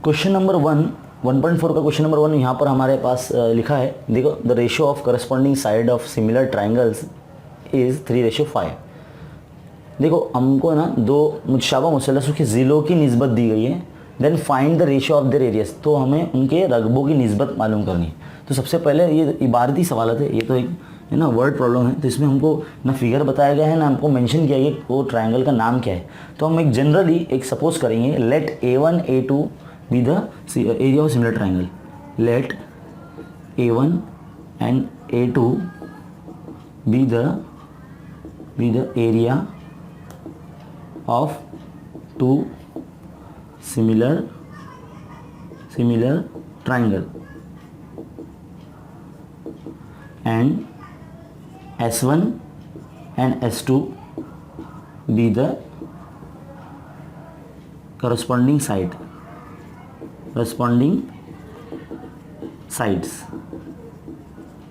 Question number 1.4 का question number 1 यहाँ पर हमारे पास लिखा है, देखो the ratio of corresponding side of similar triangles is 3:5। देखो हमको ना दो मुतशाबा मुसल्लसों के ज़िलों की निस्बत दी गई है, then find the ratio of their areas, तो हमें उनके रकबों की निस्बत मालूम करनी है। तो सबसे पहले ये इबारती सवाल है, ये तो एक है ना वर्ड प्रॉब्लम है, तो इसमें हमको ना फिगर बताया गया है ना हमको मेंशन किया गया वो ट्रायंगल का नाम क्या है। तो हम एक जनरली एक सपोज करेंगे, let A1 A2 be the area of similar triangle, let A1 and A2 be the area of two similar triangle and S1 and S2 be the corresponding sides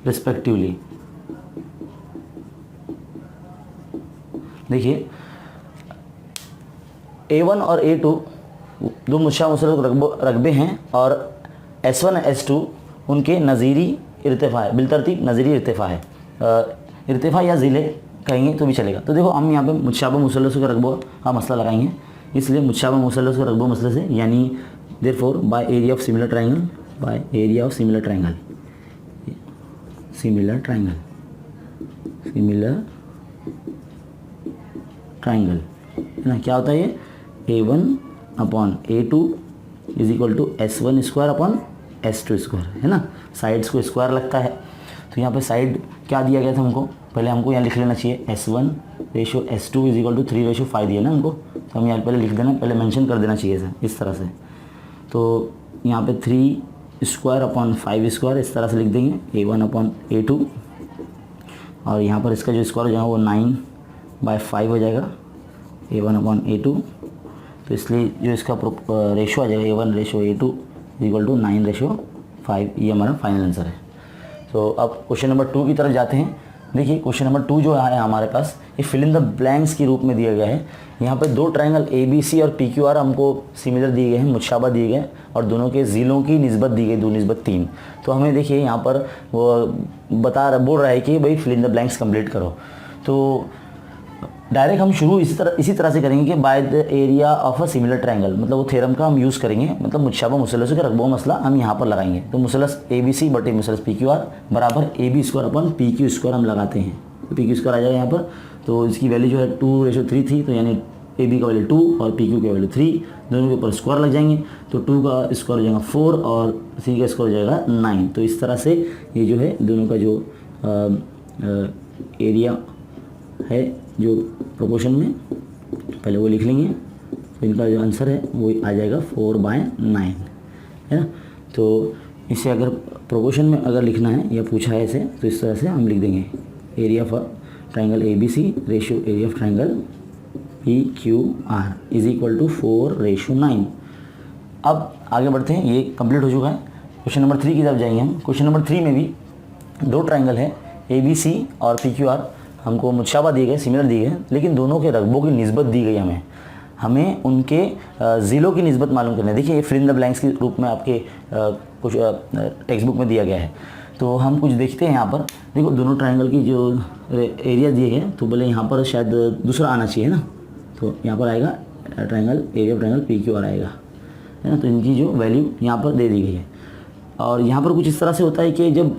respectively। देखिए A1 और A2 दो मुतशाबा मुसल्लस रकबे हैं और S1 S2 उनके नज़ीरी इर्तिफ़ा है, बिलतरतीब नज़ीरी इर्तिफ़ा है, इर्तिफ़ा या ज़िले कहेंगे तो भी चलेगा। तो देखो हम यहाँ पे मुतशाबा मुसल्लसों के रकबों का मसला लगाएंगे, इसलिए मुतशाबा मुसल्लसों के रकबों मसले से यानी therefore by area of similar triangle है ना, क्या होता है ये A1 upon A2 is equal to S1 square upon S2 square, है ना, साइड्स को स्क्वायर लगता है। तो यहाँ पे साइड क्या दिया गया था हमको, पहले हमको यहाँ लिख लेना चाहिए S1 ratio S2 is equal to 3:5 दिया ना हमको, तो हम यहाँ पहले लिख देना, पहले मेंशन कर देना चाहिए सर इस तरह से। तो यहाँ पे 3 स्क्वायर अपॉन 5 स्क्वायर इस तरह से लिख देंगे A1 अपॉन A2, और यहाँ पर इसका जो स्क्वायर हो जाएगा वो 9/5 हो जाएगा A1 अपॉन A2। तो इसलिए जो इसका रेशो आ जाएगा A1 ratio A2 equal to 9:5, ये हमारा फाइनल आंसर है। तो अब क्वेश्चन नंबर 2 की तरफ जाते हैं। देखिए क्वेश्चन नंबर 2 जो है हमारे पास ये फिल इन द ब्लैंक्स के रूप में दिया गया है। यहाँ पे दो ट्रायंगल ABC और PQR हमको सिमिलर दिए गए हैं, मुतशाबा दिए गए, और दोनों के ज़िलों की निस्बत दी गई 2:3। तो हमें देखिए यहाँ पर वो बोल रहा है कि भाई fill in the blanks complete करो। तो डायरेक्ट हम शुरू इसी तरह से करेंगे कि by the area of a similar triangle, मतलब वो थ्योरम का हम यूज़ करेंगे, मतलब मुतशाबा मुसल्लसों के रकबों मसला हम यहाँ पर लगाएंगे। तो मुसल्लस ABC बटे मुसल्लस PQR बराबर AB square upon PQ square हम लगाते हैं, तो PQ स्क्वायर आ जाएगा यहाँ पर। तो इसकी वैल्यू जो है 2:3 थी, तो यानी AB का वैल्यू 2 और PQ का वैल्यू 3, दोनों के ऊपर स्क्वायर लग जाएंगे। तो 2 का स्क्वायर हो जाएगा 4 और 3 का स्क्वायर हो जाएगा 9। तो इस तरह से ये जो है दोनों का जो एरिया है जो प्रोपोर्शन में, पहले वो लिख लेंगे, तो इनका जो आंसर है वो आ जाएगा 4/9, है ना। तो इसे अगर प्रोपोर्शन में अगर लिखना है या पूछा है इसे, तो इस तरह से हम लिख देंगे area of triangle ABC ratio area of triangle PQR is equal to 4:9। अब आगे बढ़ते हैं, ये कंप्लीट हो चुका है। क्वेश्चन नंबर 3 की तरफ जाएंगे हम। क्वेश्चन नंबर 3 में भी दो ट्रायंगल है ABC और PQR हमको मुतशाबा दिए गए, सिमिलर दिए गए, लेकिन दोनों के रकबों की निस्बत दी गई हमें उनके ज़िलों की निस्बत मालूम करनी है। देखिए ये फिल इन द ब्लैंक्स के रूप में आपके कुछ टेक्स्ट बुक में दिया गया है। तो हम कुछ देखते हैं यहाँ पर, देखो दोनों ट्रायंगल की जो एरिया दिए गए, तो बोले यहाँ पर शायद दूसरा आना चाहिए ना, तो यहाँ पर आएगा triangle area of triangle PQR आएगा, है ना। तो इनकी जो वैल्यू यहाँ पर दे दी गई है, और यहाँ पर कुछ इस तरह से होता है कि जब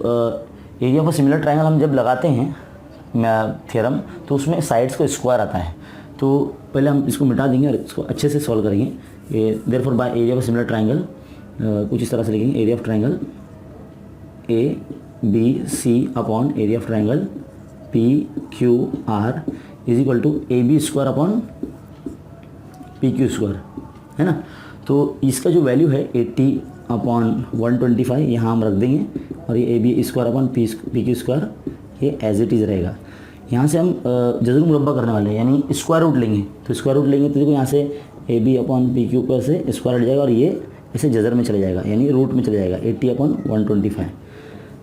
एरिया ऑफ सिमिलर ट्रायंगल हम जब लगाते हैं थ्योरम, तो उसमें साइड्स को स्क्वायर आता है। तो पहले हम इसको मिटा देंगे और इसको अच्छे से सॉल्व करेंगे। ये therefore by area of similar triangle कुछ इस तरह से लिखेंगे, area of triangle ABC upon area of triangle PQR is equal to AB square upon PQ square, है ना। तो इसका जो वैल्यू है 80 अपॉन 125 यहाँ हम रख देंगे, और ये AB square upon PQ square ये एज इट इज़ रहेगा। यहाँ से हम जज़र मुरब्बा करने वाले हैं, यानी स्क्वायर रूट लेंगे। तो स्क्वायर रूट लेंगे तो देखो यहाँ से AB अपॉन PQ पर से स्क्वायर हट जाएगा, और ये ऐसे जज़र में चले जाएगा, यानी रूट में चले जाएगा 80 अपॉन 125।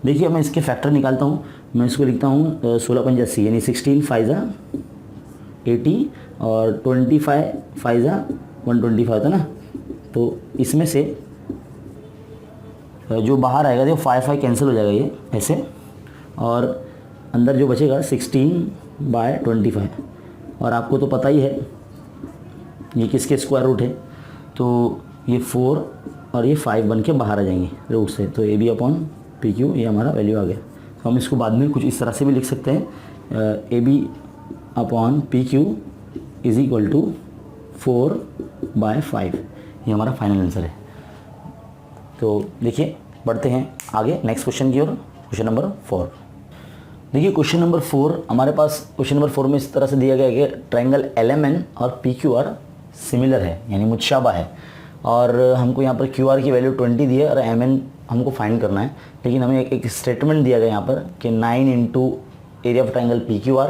देखिए मैं इसके फैक्टर निकालता हूँ, मैं इसको लिखता हूँ 16×5 यानी 16 5 80 और 25 5 125 होता है ना। तो इसमें से जो बाहर आएगा देखो 5 कैंसिल हो जाएगा ये ऐसे, और अंदर जो बचेगा 16/25, और आपको तो पता ही है ये किसके स्क्वायर रूट है, तो ये 4 और ये 5 बन के बाहर आ जाएंगे रूट से, तो AB अपॉन PQ ये हमारा वैल्यू आ गया। तो हम इसको बाद में कुछ इस तरह से भी लिख सकते हैं, AB upon PQ is equal to 4/5, ये हमारा फाइनल आंसर है। तो देखिए बढ़ते हैं आगे नेक्स्ट क्वेश्चन की ओर, क्वेश्चन नंबर 4। देखिए क्वेश्चन नंबर 4 हमारे पास, क्वेश्चन नंबर 4 में इस तरह से दिया गया है कि ट्रायंगल LMN और PQR सिमिलर है, यानी मुतशाबा है, और हमको यहाँ पर QR की वैल्यू 20 दी है और MN हमको फाइंड करना है। लेकिन हमें एक स्टेटमेंट दिया गया यहाँ पर कि 9 into area of triangle PQR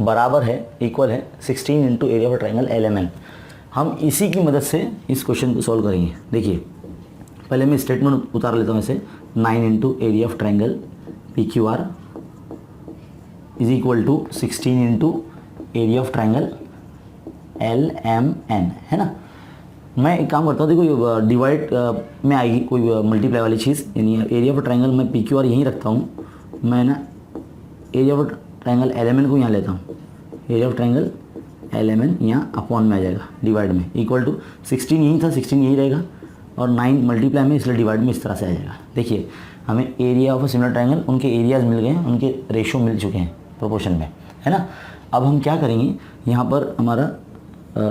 बराबर है, इक्वल है 16 into area of triangle LMN। हम इसी की मदद से इस क्वेश्चन को सॉल्व करेंगे। देखिए पहले मैं स्टेटमेंट उतार लेता हूँ इसे, 9 into area of triangle PQR is equal to 16 into area of triangle LMN, है ना। मैं एक काम करता हूँ, देखो डिवाइड में आएगी कोई मल्टीप्लाई वाली चीज़, यानी एरिया ऑफ ट्रायंगल मैं PQR यहीं रखता हूँ, मैं ना एरिया ऑफ ट्रायंगल LMN को यहाँ लेता हूँ, एरिया ऑफ ट्रायंगल LMN यहाँ अपॉन में आ जाएगा डिवाइड में, इक्वल टू 16 यहीं था, 16 यहीं रहेगा, और 9 मल्टीप्लाई में, इसलिए डिवाइड में इस तरह से आ जाएगा। देखिए हमें area of a similar triangle, उनके एरियाज मिल गए हैं, उनके रेशो मिल चुके हैं प्रोपोर्शन में, है ना। अब हम क्या करेंगे, यहाँ पर हमारा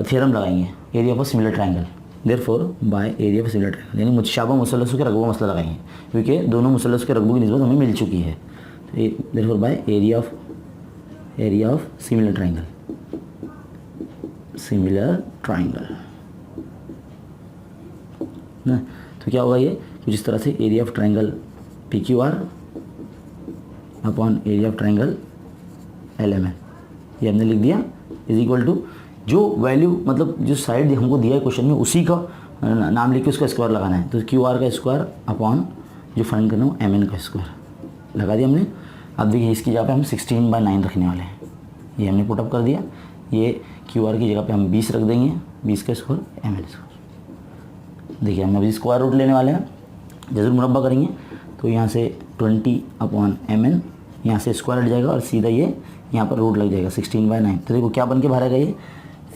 थ्योरम लगाएंगे, area of a similar triangle, therefore by area of similar triangle, यानी मुतशाबा मुसल्लसों के रकबों का मसला लगाएंगे, क्योंकि दोनों मुसल्लस के रकबों की निस्बत हमें मिल चुकी है। तो therefore by area of similar triangle ना, तो क्या होगा ये कुछ इस तरह से, area of triangle PQR upon area of triangle LMN, ये हमने लिख दिया, इज इक्वल टू जो वैल्यू, मतलब जो साइड हमको दिया है क्वेश्चन में उसी का नाम लिख के उसका स्क्वायर लगाना है, तो QR का स्क्वायर अपॉन जो फाइंड करना हो MN का स्क्वायर लगा दिया हमने। अब देखिए इसकी जगह पे हम 16/9 रखने वाले हैं, ये हमने पुटअप कर दिया, ये QR की जगह पे हम 20 रख देंगे, 20 का स्क्वायर MN स्क्वायर। देखिए हम अभी स्क्वायर रूट लेने वाले हैं, जैसे मुरब्बा करेंगे तो यहाँ से 20/MN, यहाँ से स्क्वायर हट जाएगा और सीधा ये यहाँ पर रूट लग जाएगा 16/9। तो देखो क्या बन के बाहर आएगा, ये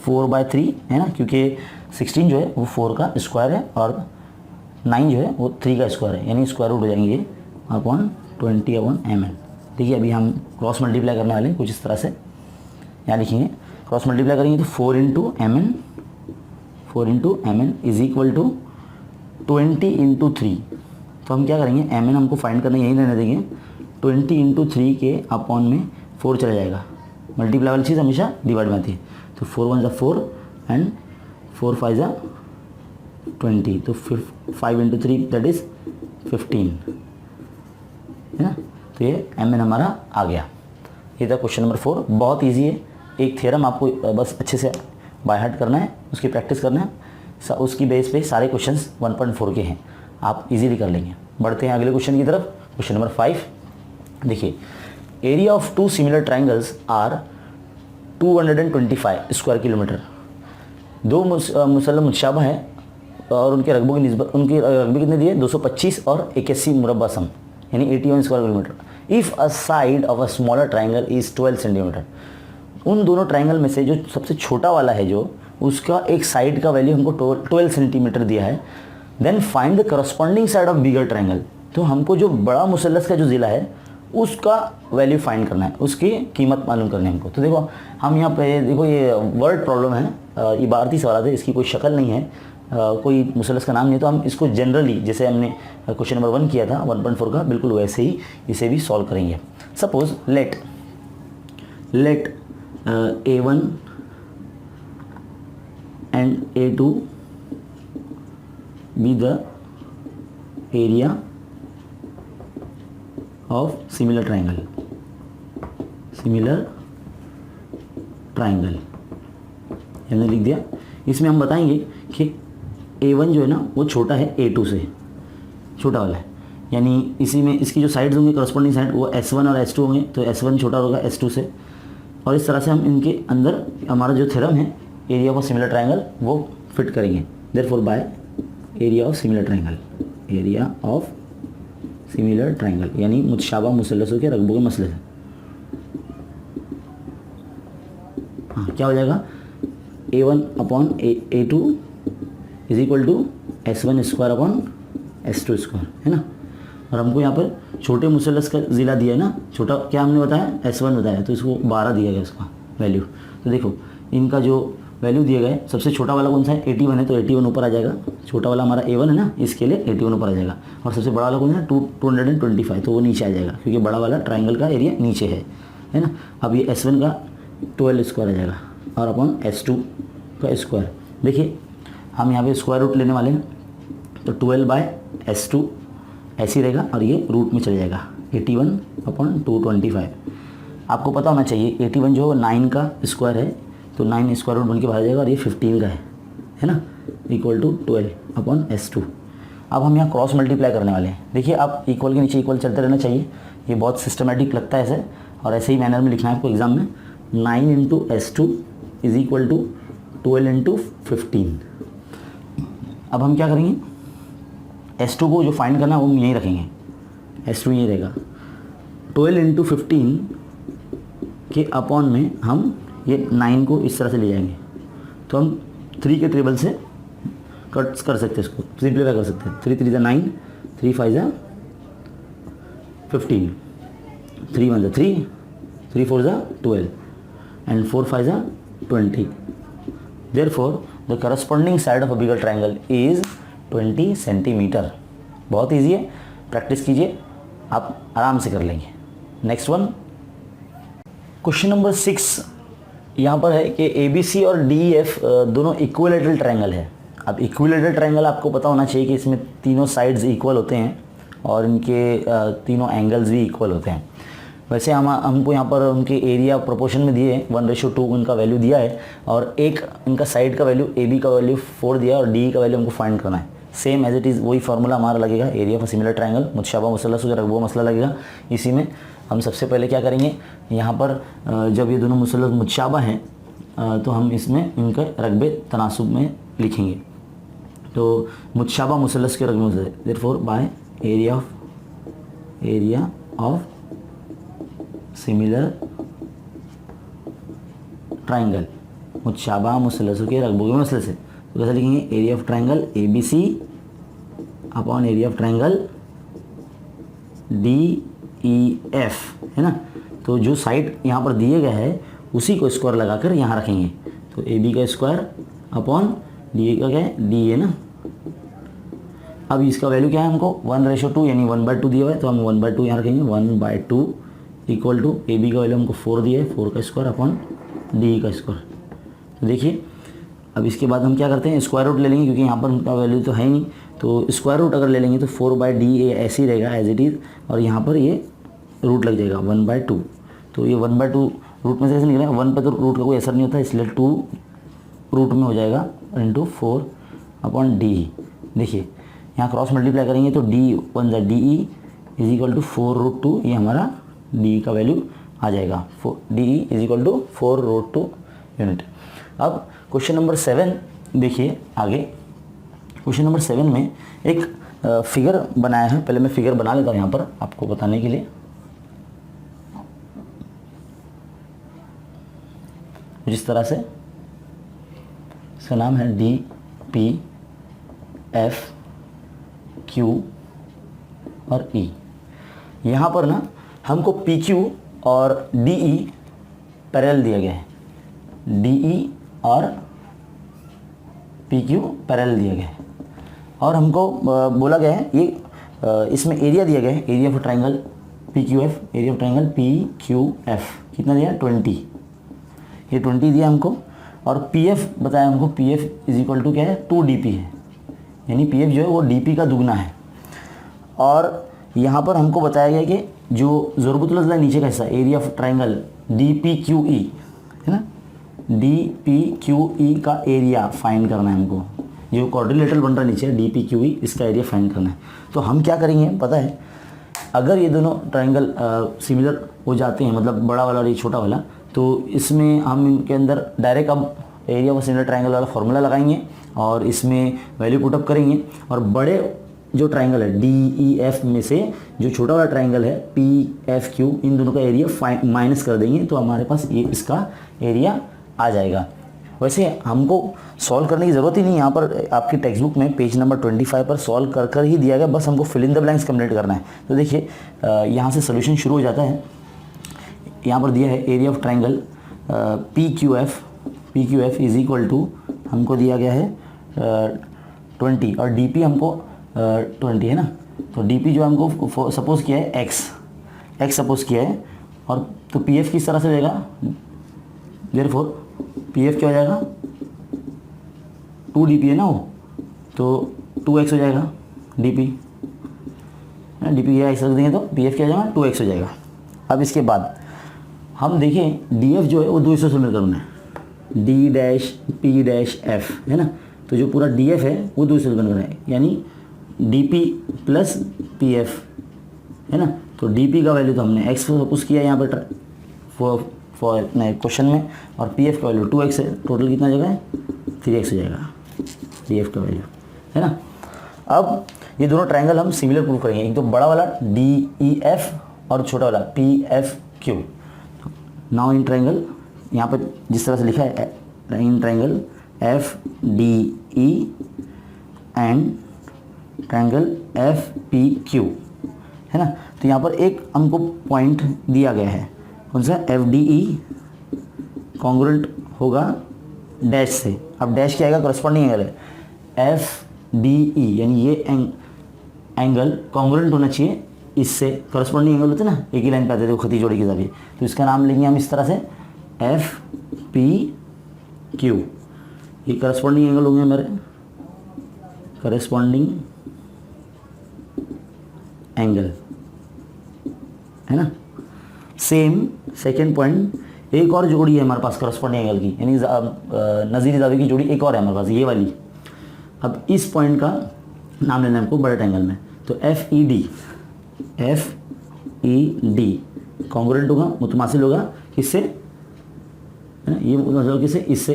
4/3 है ना, क्योंकि 16 जो है वो 4 का स्क्वायर है और 9 जो है वो 3 का स्क्वायर है, यानी स्क्वायर रूट हो जाएंगे ये अपॉन 20/MN। देखिए अभी हम क्रॉस मल्टीप्लाई करने वाले हैं कुछ इस तरह से, यहाँ लिखेंगे क्रॉस मल्टीप्लाई करेंगे तो 4 into MN is equal to 20 into 3। तो हम क्या करेंगे, MN हमको फाइंड करना यहीं रहने देंगे, 20 इंटू 3 के अपॉन में 4 चला जाएगा, मल्टीप्लाई वाली चीज़ हमेशा डिवाइड में आती है, तो 4 1 = 4 एंड 4 5 = 20, तो 5 इंटू 3 दैट इज़ 15, है ना। तो ये MN हमारा आ गया। ये था क्वेश्चन नंबर 4, बहुत ईजी है, एक थ्योरम आपको बस अच्छे से बाय हार्ट करना है, उसकी प्रैक्टिस करना है, उसकी बेस पे सारे क्वेश्चंस 1.4 के हैं, आप इजीली कर लेंगे। बढ़ते हैं अगले क्वेश्चन की तरफ, क्वेश्चन नंबर 5। देखिए area of 2 similar triangles are 225 square kilometre. दो मुसल्लम मुतशाबा है और उनके रकबों की निस्बत, उनके रकबे कितने दिए, 225 और 81 मुरब्बा सम, यानी 81 square kilometre. If a side of a smaller triangle is 12 centimetre, उन दोनों ट्रायंगल में से जो सबसे छोटा वाला है, जो उसका एक साइड का वैल्यू हमको 12 सेंटीमीटर दिया है, then find the corresponding side of bigger triangle. तो हमको जो बड़ा मुसल्लस का जो ज़िला है उसका वैल्यू फाइंड करना है, उसकी कीमत मालूम करनी है हमको। तो देखो हम यहाँ पे देखो ये वर्ड प्रॉब्लम है, इबारती सवाल है, इसकी कोई शक्ल नहीं है, कोई मुसल्लस का नाम नहीं है, तो हम इसको जनरली जैसे हमने क्वेश्चन नंबर 1 किया था 1.4 का, बिल्कुल वैसे ही इसे भी सॉल्व करेंगे। Suppose let A1 and A2 be the area of similar triangle हमने लिख दिया। इसमें हम बताएंगे कि A1 जो है ना वो छोटा है A2 से, छोटा वाला है, यानी इसी में इसकी जो साइड्स होंगे करस्पॉन्डिंग साइड वो S1 और S2 होंगे, तो S1 छोटा होगा S2 से, और इस तरह से हम इनके अंदर हमारा जो थ्योरम है एरिया ऑफ सिमिलर ट्रायंगल वो फिट करेंगे। Therefore by area of similar triangle, area of similar triangle यानी मुतशाबा मुसल्लसों के रकबों के मसले से। हाँ, क्या हो जाएगा, A1 upon A2 is equal to S1 square upon S2 square, है ना। और हमको यहाँ पर छोटे मुसल्लस का ज़िला दिया है ना, छोटा क्या हमने बताया, S1 बताया, तो इसको 12 दिया गया उसका वैल्यू। तो देखो इनका जो वैल्यू दिए गए, सबसे छोटा वाला कौन सा है, 81 है, तो 81 ऊपर आ जाएगा। छोटा वाला हमारा A1 है ना, इसके लिए 81 ऊपर आ जाएगा। और सबसे बड़ा वाला कौन सा है, 225, तो वो नीचे आ जाएगा क्योंकि बड़ा वाला ट्राइंगल का एरिया नीचे है ना। अब ये S1 का 12 स्क्वायर आ जाएगा और अपॉन S2 का स्क्वायर। देखिए हम यहाँ पे स्क्वायर रूट लेने वाले हैं, तो 12/S2 ऐसे ही रहेगा और ये रूट में चले जाएगा 81 अपॉन 225। आपको पता होना चाहिए 81 जो 9 का स्क्वायर है, तो 9 स्क्वायर रूट बन के बाहर जाएगा और ये 15 का है ना, इक्वल टू 12 अपॉन S2। अब हम यहाँ क्रॉस मल्टीप्लाई करने वाले हैं। देखिए आप इक्वल के नीचे इक्वल चलते रहना चाहिए, ये बहुत सिस्टमेटिक लगता है ऐसे, और ऐसे ही मैनर में लिखना है आपको एग्जाम में। 9 into S2 is equal to 12 into 15। अब हम क्या करेंगे, S2 को जो फाइंड करना है वो यहीं रखेंगे, S2 यहीं रहेगा। 12 इंटू 15 के अपॉन में हम ये 9 को इस तरह से ले जाएंगे, तो हम 3 के टेबल से कट कर सकते हैं, इसको सिंप्लीफाई कर सकते हैं। 3 3 9, 3 5 15, 3 1 3, 3 4 12 and 4 5 20। Therefore the corresponding side of a bigger triangle is 20 centimetre. बहुत ईजी है, प्रैक्टिस कीजिए, आप आराम से कर लेंगे। नेक्स्ट वन, क्वेश्चन नंबर 6 यहाँ पर है कि ABC और DEF दोनों इक्विलेटरल ट्रायंगल है। अब इक्विलेटरल ट्रायंगल आपको पता होना चाहिए कि इसमें तीनों साइड्स इक्वल होते हैं और इनके तीनों एंगल्स भी इक्वल होते हैं। वैसे हमको यहाँ पर उनके एरिया प्रोपोर्शन में दिए 1:2 उनका वैल्यू दिया है, और एक इनका साइड का वैल्यू AB का वैल्यू 4 दिया है और DE का वैल्यू हमको फाइंड करना है। सेम एज इट इज़ वही फार्मूला हमारा लगेगा, एरिया ऑफ सिमिलर ट्रायंगल मुतशाबा मुसल्लस जो वो मसला लगेगा। इसी में हम सबसे पहले क्या करेंगे, यहाँ पर जब ये दोनों मुसल्लस मुतशाबा हैं तो हम इसमें इनके रकबे तनासुब में लिखेंगे। तो मुतशाबा मुसल्लस के रकबे से therefore by area of similar triangle, मुतशाबा मुसल्लसों के रकबों के मसले से, तो कैसे लिखेंगे, area of triangle ABC upon area of triangle DEF, है ना। तो जो साइड यहाँ पर दिए गए है उसी को स्क्वायर लगाकर यहाँ रखेंगे, तो AB का स्क्वायर अपॉन DE का क्या है, D है ना। अब इसका वैल्यू क्या है, हमको 1:2 यानी 1/2 दिया हुआ है, तो हम 1/2 यहाँ रखेंगे। 1/2 इक्वल टू AB का वैल्यू हमको 4 दिया है, 4 का स्क्वायर अपॉन DE का स्क्वायर। तो देखिए अब इसके बाद हम क्या करते हैं, स्क्वायर रूट ले लेंगे क्योंकि यहाँ पर उनका वैल्यू तो है ही नहीं, तो स्क्वायर रूट अगर ले लेंगे तो 4/D ऐसे ही रहेगा एज इट इज़, और यहाँ पर ये रूट लग जाएगा 1/2। तो ये 1/2 रूट में से ऐसे निकलेगा, 1 पर तो रूट का कोई असर नहीं होता, इसलिए 2 रूट में हो जाएगा इंटू 4 अपॉन DE। देखिए यहाँ क्रॉस मल्टीप्लाई करेंगे तो DE इज इक्वल टू 4√2, ये हमारा DE का वैल्यू आ जाएगा। DE is equal to 4√2 unit. अब क्वेश्चन नंबर 7 देखिए आगे। क्वेश्चन नंबर 7 में एक फिगर बनाया है, पहले मैं फिगर बना लेता हूँ यहाँ पर आपको बताने के लिए। जिस तरह से इसका नाम है DPF Q और E। यहाँ पर ना हमको PQ और DE पैरेलल दिया गया है, DE और PQ पैरेलल दिया गया है, और हमको बोला गया है ये इसमें एरिया दिया गया है, area of triangle PQF, area of triangle PQF कितना दिया, 20, ये 20 दिया हमको। और PF बताया हमको, PF इज इक्वल टू क्या है, 2DP है, यानी PF जो है वो DP का दुगना है। और यहाँ पर हमको बताया गया कि जो ज़रूरतुल अज़ला नीचे का हिस्सा, एरिया ऑफ ट्रायंगल DPQE है ना, DPQE का एरिया फाइंड करना है हमको, जो क्वाड्रिलेटरल बन रहा है नीचे DPQE, इसका एरिया फाइंड करना है। तो हम क्या करेंगे पता है, अगर ये दोनों ट्रायंगल सिमिलर हो जाते हैं, मतलब बड़ा वाला और ये छोटा वाला, तो इसमें हम इनके अंदर डायरेक्ट अब एरिया ऑफ सिमिलर ट्रायंगल वाला फॉर्मूला लगाएंगे और इसमें वैल्यू पुटअप करेंगे, और बड़े जो ट्राइंगल है DEF में से जो छोटा वाला ट्राइंगल है PFQ, इन दोनों का एरिया माइनस कर देंगे तो हमारे पास ये इसका एरिया आ जाएगा। वैसे हमको सॉल्व करने की ज़रूरत ही नहीं, यहाँ पर आपकी टेक्स्ट बुक में पेज नंबर 25 पर सॉल्व कर ही दिया गया, बस हमको fill in the blanks complete करना है। तो देखिए यहाँ से सोल्यूशन शुरू हो जाता है। यहाँ पर दिया है area of triangle PQF is equal to, हमको दिया गया है 20 और DP हमको 20 है ना। तो DP जो हमको सपोज किया है x सपोज किया है, और तो PF किस तरह से हो जाएगा, देयरफॉर PF क्या हो जाएगा 2DP है ना वो, तो 2x हो जाएगा DP या x रख देंगे तो PF क्या हो जाएगा 2x हो जाएगा। अब इसके बाद हम देखें DF जो है वो दो हिस्सों से मिलकर बना है, D'P'F है ना। तो जो पूरा DF है वो दो हिस्सों से बनकर है, यानी DP प्लस PF है ना। तो DP का वैल्यू तो हमने x सपोज किया यहाँ पर फॉर क्वेश्चन में, और PF का वैल्यू 2x है, टोटल कितना जगह है 3x हो जाएगा DF का वैल्यू है ना। अब ये दोनों ट्रायंगल हम सिमिलर प्रूव करेंगे, एक तो बड़ा वाला DEF और छोटा वाला PFQ। नाउ इन ट्रायंगल यहाँ पर जिस तरह से लिखा है, in triangle FDE and triangle FPQ है ना। तो यहाँ पर एक हमको पॉइंट दिया गया है, कौन सा, FDE कॉन्ग्रुएंट होगा डैश से। अब डैश क्या आएगा, करस्पॉन्डिंग एंगल है FDE, यानी ये एंगल कॉन्ग्रुएंट होना चाहिए इससे, करस्पॉन्डिंग एंगल होते हैं ना, एक ही लाइन पे आते थे वो खती जोड़ी के जरिए। तो इसका नाम लेंगे हम इस तरह से FPQ। ये करस्पॉन्डिंग एंगल होंगे हमारे, करस्पॉन्डिंग एंगल है ना। सेम सेकेंड पॉइंट, एक और जोड़ी है हमारे पास करस्पॉन्डिंग एंगल की, यानी नज़ीर जावी की जोड़ी एक और है हमारे पास, ये वाली। अब इस पॉइंट का नाम लेना है हमको बड़े ट्रायंगल में, तो FED कॉन्ग्रुएंट होगा, मुतमासिल होगा किससे, है ना, ये मुतमासिल होगा किससे, इससे।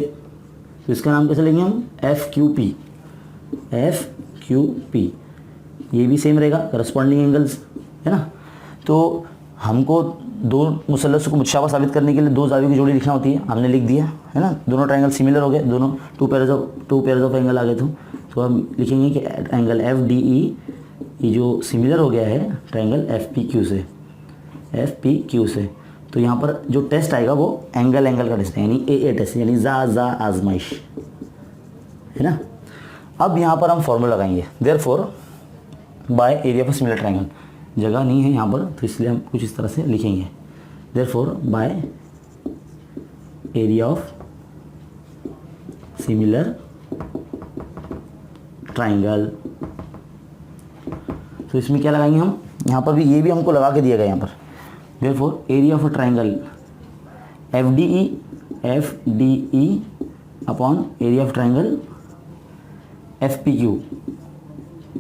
तो इसका नाम कैसे लेंगे हम, FQP। ये भी सेम रहेगा, करस्पॉन्डिंग एंगल्स है ना। तो हमको दो मुसल्लस को मुतशाबह साबित करने के लिए दो जावियों की जोड़ी लिखना होती है, हमने लिख दिया है ना। दोनों ट्रायंगल सिमिलर हो गए, दोनों टू पेयर्स ऑफ एंगल आ गए। तो हम लिखेंगे कि एंगल FDE ये जो सिमिलर हो गया है ट्रायंगल FPQ से। तो यहाँ पर जो टेस्ट आएगा वो एंगल का टेस्ट है, यानी AA टेस्ट, यानी जा आजमाइश है ना। अब यहाँ पर हम फॉर्मूला लगाएंगे, therefore by area of similar triangle. जगह नहीं है यहाँ पर तो इसलिए हम कुछ इस तरह से लिखेंगे, therefore by area of similar triangle. तो इसमें क्या लगाएंगे हम, यहाँ पर भी ये भी हमको लगा के दिया गया यहाँ पर, therefore area of triangle FDE upon area of triangle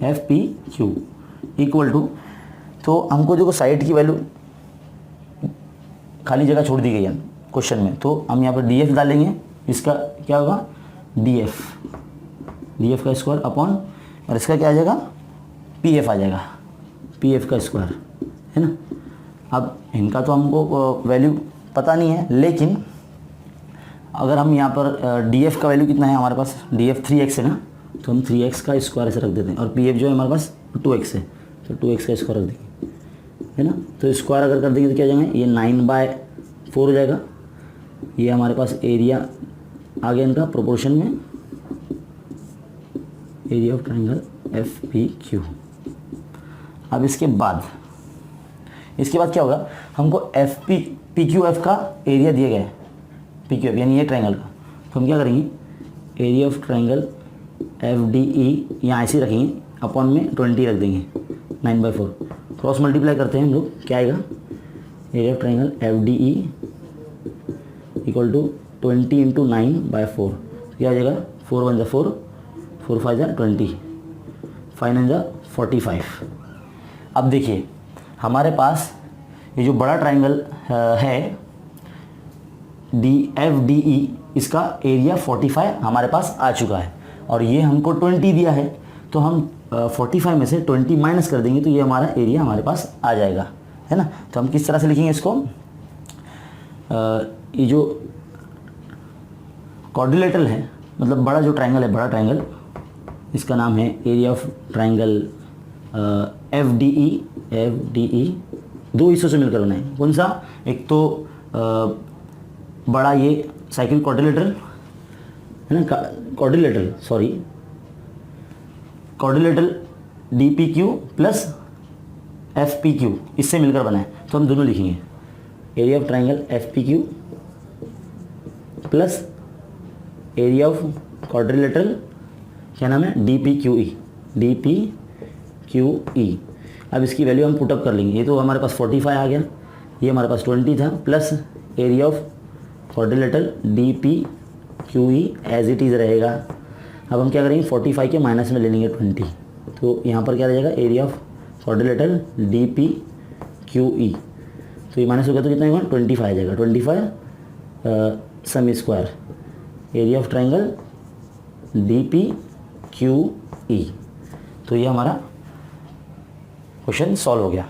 FPQ equal to, तो हमको देखो साइड की वैल्यू खाली जगह छोड़ दी गई है क्वेश्चन में, तो हम यहाँ पर DF डालेंगे, इसका क्या होगा DF का स्क्वायर अपॉन, और इसका क्या आ जाएगा PF आ जाएगा, PF का स्क्वायर है ना। अब इनका तो हमको वैल्यू पता नहीं है, लेकिन अगर हम यहाँ पर DF का वैल्यू कितना है हमारे पास, DF 3x है ना, तो हम 3x का स्क्वायर ऐसे रख देते हैं, और PF जो है हमारे पास 2x है, तो 2x का स्क्वायर रख देंगे है ना। तो स्क्वायर अगर कर देंगे तो क्या जाएंगे, ये 9/4 हो जाएगा। ये हमारे पास एरिया आ गया इनका प्रोपोर्शन में, एरिया ऑफ ट्रायंगल FPQ। अब इसके बाद क्या होगा, हमको PQF का एरिया दिया गया है, PQF यानी ये ट्रायंगल का। तो हम क्या करेंगे, एरिया ऑफ ट्रायंगल FDE यहाँ ऐसे रखेंगे, अपॉन में 20 रख देंगे, 9/4 क्रॉस मल्टीप्लाई करते हैं हम लोग, क्या आएगा, area of triangle FDE equal to 20 × 9/4, क्या आ जाएगा, 4 × 1 = 4, 4 × 5 = 20, 5 × 9 = 45। अब देखिए हमारे पास ये जो बड़ा ट्रायंगल है FDE, इसका एरिया 45 हमारे पास आ चुका है, और ये हमको 20 दिया है। तो तो हम 45 में से 20 माइनस कर देंगे तो ये हमारा एरिया हमारे पास आ जाएगा, है ना। तो हम किस तरह से लिखेंगे इसको, ये जो क्वाड्रिलेटरल है, मतलब बड़ा जो ट्रायंगल है, बड़ा ट्रायंगल, इसका नाम है एरिया ऑफ ट्रायंगल FDE, दो हिस्सों से मिलकर बना है। कौन सा, एक तो बड़ा ये साइक्लिक क्वाड्रिलेटरल है ना, क्वाड्रिलेटरल DPQ प्लस FPQ, इससे मिलकर बना है। तो हम दोनों लिखेंगे, area of triangle FPQ plus area of quadrilateral क्या नाम है, DPQE। अब इसकी वैल्यू हम पुटअप कर लेंगे। ये तो हमारे पास 45 आ गया, ये हमारे पास 20 था, plus area of quadrilateral DPQE as it is रहेगा। अब हम क्या करेंगे, 45 के माइनस में ले लेंगे 20, तो यहाँ पर क्या रहेगा, एरिया ऑफ क्वाड्रिलेटरल DPQE, तो ये माइनस होगा तो कितना होगा, 25 आ जाएगा। 25 sum square area of triangle DPQE। तो ये हमारा क्वेश्चन सॉल्व हो गया।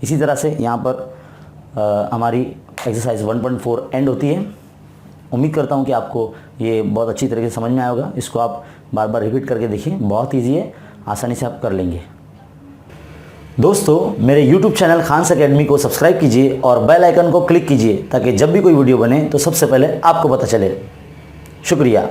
इसी तरह से यहाँ पर हमारी एक्सरसाइज 1.4 एंड होती है। उम्मीद करता हूँ कि आपको ये बहुत अच्छी तरीके से समझ में आया होगा। इसको आप बार बार रिपीट करके देखिए, बहुत ईजी है, आसानी से आप कर लेंगे। दोस्तों, मेरे YouTube चैनल खान्स एकेडमी को सब्सक्राइब कीजिए और बेल आइकन को क्लिक कीजिए ताकि जब भी कोई वीडियो बने तो सबसे पहले आपको पता चले। शुक्रिया।